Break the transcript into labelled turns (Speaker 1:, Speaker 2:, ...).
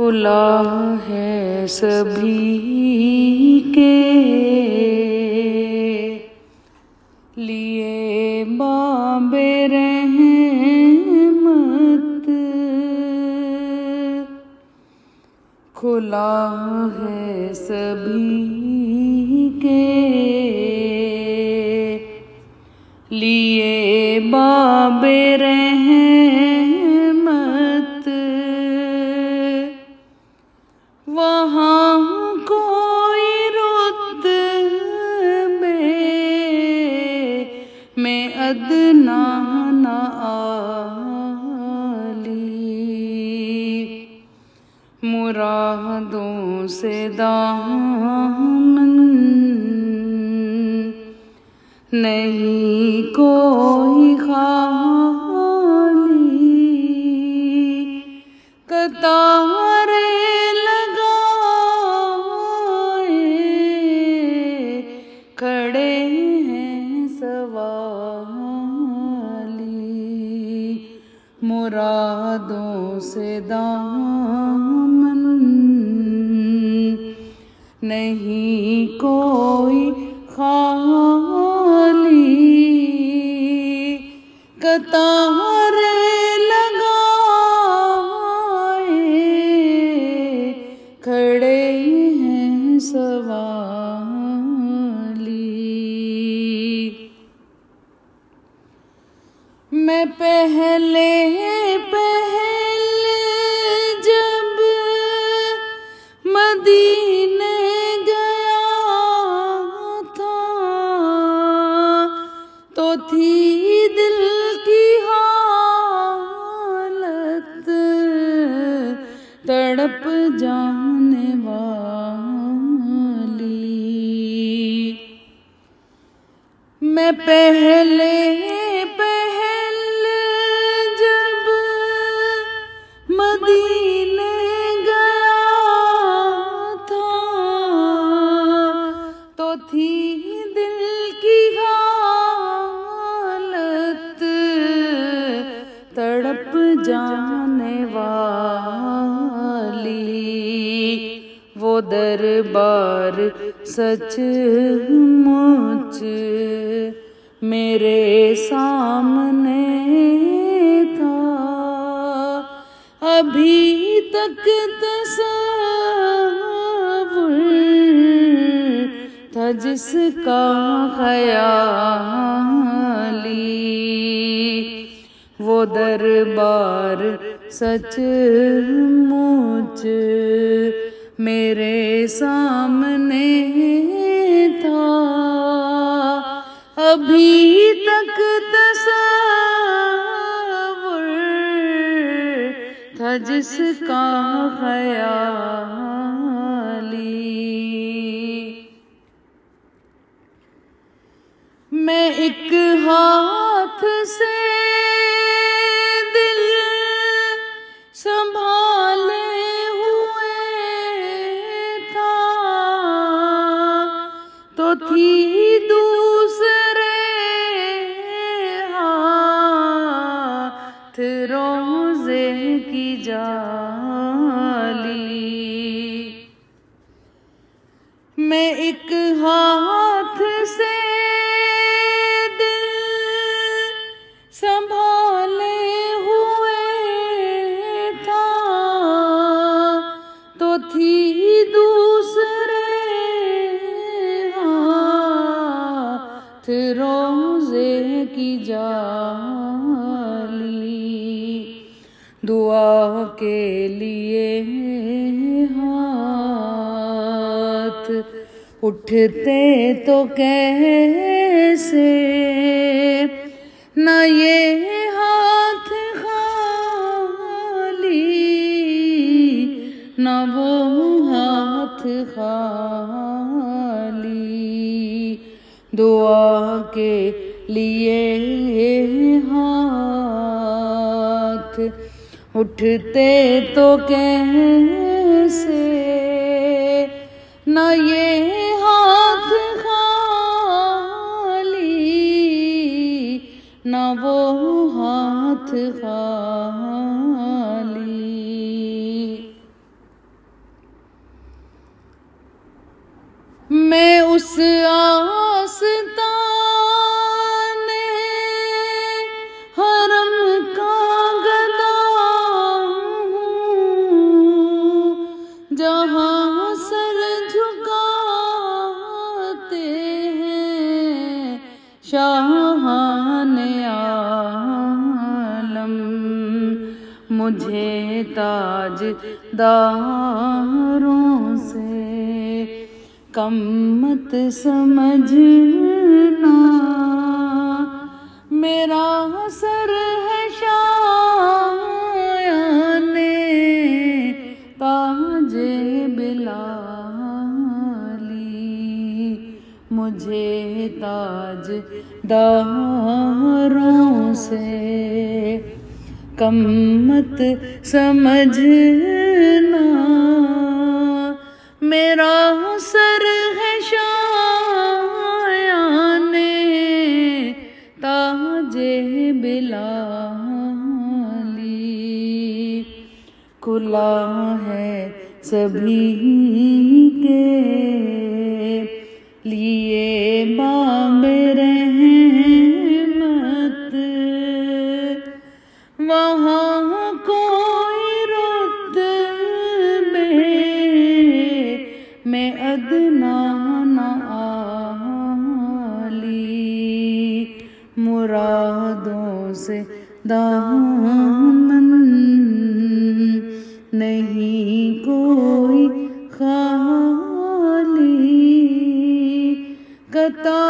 Speaker 1: खुला है सभी के लिए बाबे रहमत, खुला है सभी के लिए बाबे रहमत। वहाँ कोई रुतबे में अदना न आली, मुरादों से दामन नहीं कोई खाली। कतारे खड़े हैं सवाली, मुरादों से दामन नहीं कोई खाली। कतारे लगाए खड़े हैं सवाली। मैं पहले जब मदीने गया था तो थी दिल की हालत तड़प जाने वाली। मैं पहले जब मदीने गया था तो थी दिल की हालत तड़प जाने वाली। वो दरबार सचमुच मेरे सामने था, अभी तक तसव्वुर था जिसका ख़याली। वो दरबार सचमुच मेरे सामने था, अभी तक तसव्वुर था जिसका ख़याली। मैं एक हाथ से दिल संभाले हुए था तो थी दूसरे हाथ रोज़े की जाली। मैं एक हाथ से संभाले हुए था तो थी दूसरे हाथ रोज़े की जाली। दुआ के लिए हाथ उठते तो कैसे, न ये हाथ खाली न वो हाथ खाली। दुआ के लिए हाथ उठते तो कैसे, न ये हाथ न वो हाथ खाली। मैं उस आस्ताने हरम का गदा हूँ, जहाँ सर झुकाते हैं शाहाने आलम। मुझे ताजदारों से कम मत समझना, मेरा सर है शायाने ताजे बिलाली। मुझे ताजदारों से कम मत समझना, मेरा सर है शायाने ताजे बिलाली। खुला है सभी के लिए बाबे रहमत, वहाँ कोई रुतबे में अदना न आली। मुरादों से दामन नहीं कोई खाली, कता